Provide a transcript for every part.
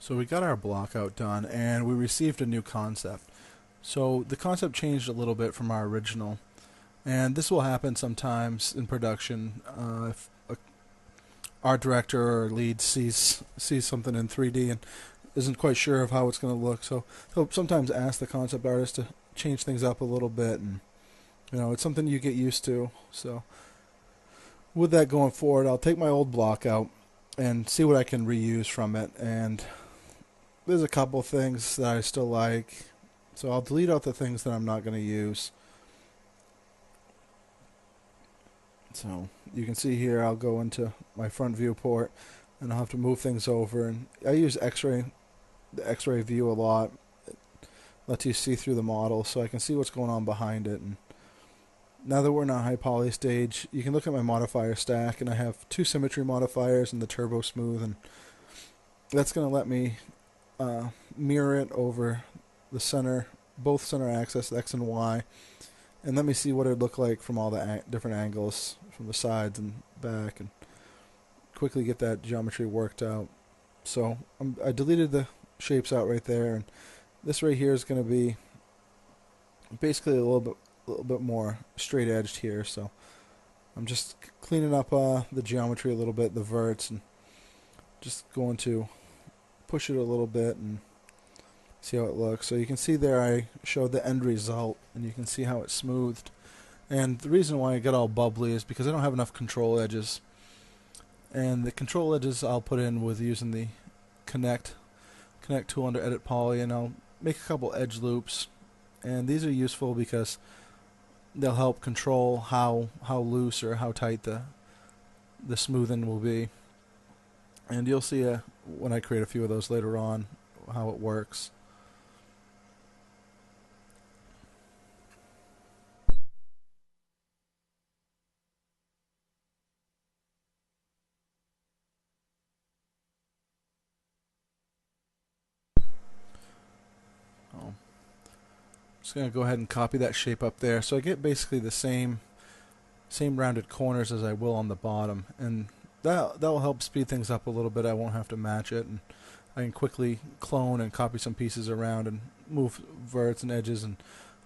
So we got our block out done and we received a new concept. So the concept changed a little bit from our original, and this will happen sometimes in production if a art director or lead sees something in 3D and isn't quite sure of how it's going to look. So he'll sometimes ask the concept artist to change things up a little bit, and it's something you get used to. So with that going forward, I'll take my old block out and see what I can reuse from it. And there's a couple things that I still like, so I'll delete out the things that I'm not going to use. So you can see here I'll go into my front viewport and I'll have to move things over, and I use the X-ray view a lot. It lets you see through the model so I can see what's going on behind it. And now that we're in a high poly stage, you can look at my modifier stack, and I have two symmetry modifiers and the turbo smooth, and that's going to let me mirror it over the center, both center axis, X and Y, and let me see what it would look like from all the different angles from the sides and back, and quickly get that geometry worked out. So I deleted the shapes out right there, and this right here is going to be basically a little bit more straight edged here. So I'm just cleaning up the geometry a little bit, the verts, and just going to push it a little bit and see how it looks. So you can see there I showed the end result, and you can see how it's smoothed. And the reason why I got all bubbly is because I don't have enough control edges. And the control edges I'll put in with using the connect tool under edit poly, and I'll make a couple edge loops. And these are useful because they'll help control how loose or how tight the smoothing will be. And you'll see when I create a few of those later on how it works. Oh. Just going to go ahead and copy that shape up there, so I get basically the same rounded corners as I will on the bottom, and that will help speed things up a little bit. I won't have to match it, and I can quickly clone and copy some pieces around and move verts and edges and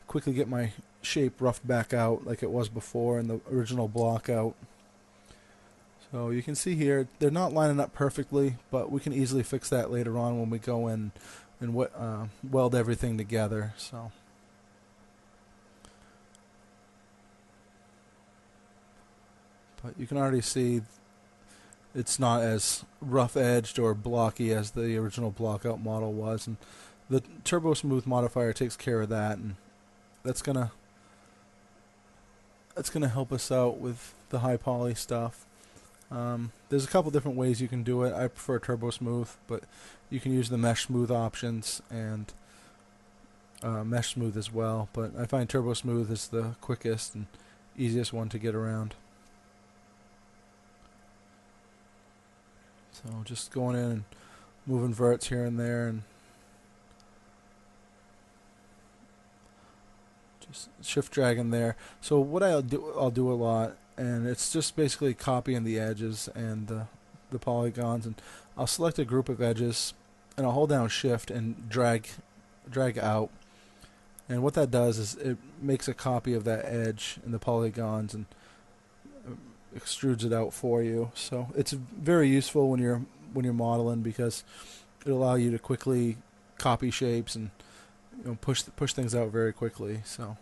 quickly get my shape roughed back out like it was before in the original block out. So you can see here they're not lining up perfectly, but we can easily fix that later on when we go in and weld everything together. So but you can already see it's not as rough edged or blocky as the original block out model was, and the turbo smooth modifier takes care of that, and that's gonna help us out with the high poly stuff. There's a couple different ways you can do it. I prefer turbo smooth, but you can use the mesh smooth options and mesh smooth as well, but I find turbo smooth is the quickest and easiest one to get around. So just going in and moving verts here and there, and just shift dragging there. So what I'll do a lot, and it's just basically copying the edges and the polygons, and I'll select a group of edges and I'll hold down shift and drag out, and what that does is it makes a copy of that edge and the polygons and extrudes it out for you. So it's very useful when you're modeling, because it'll allow you to quickly copy shapes and push things out very quickly. So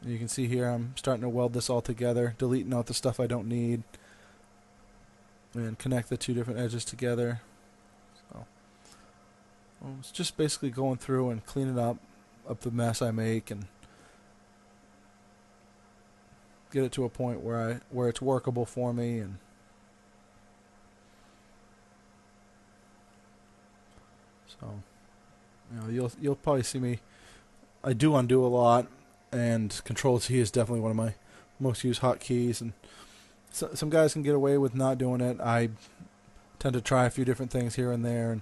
you can see here I'm starting to weld this all together, deleting out the stuff I don't need, and connect the two different edges together. So it's just basically going through and cleaning up the mess I make and get it to a point where it's workable for me. And so you'll probably see me. I do undo a lot, and Control Z is definitely one of my most used hotkeys. And some guys can get away with not doing it. I tend to try a few different things here and there and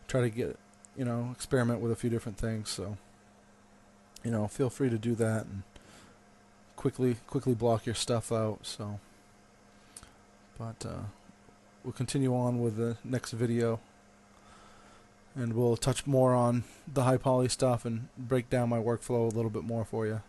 try to get experiment with a few different things. So feel free to do that and quickly block your stuff out. So but we'll continue on with the next video. and we'll touch more on the HighPoly stuff and break down my workflow a little bit more for you.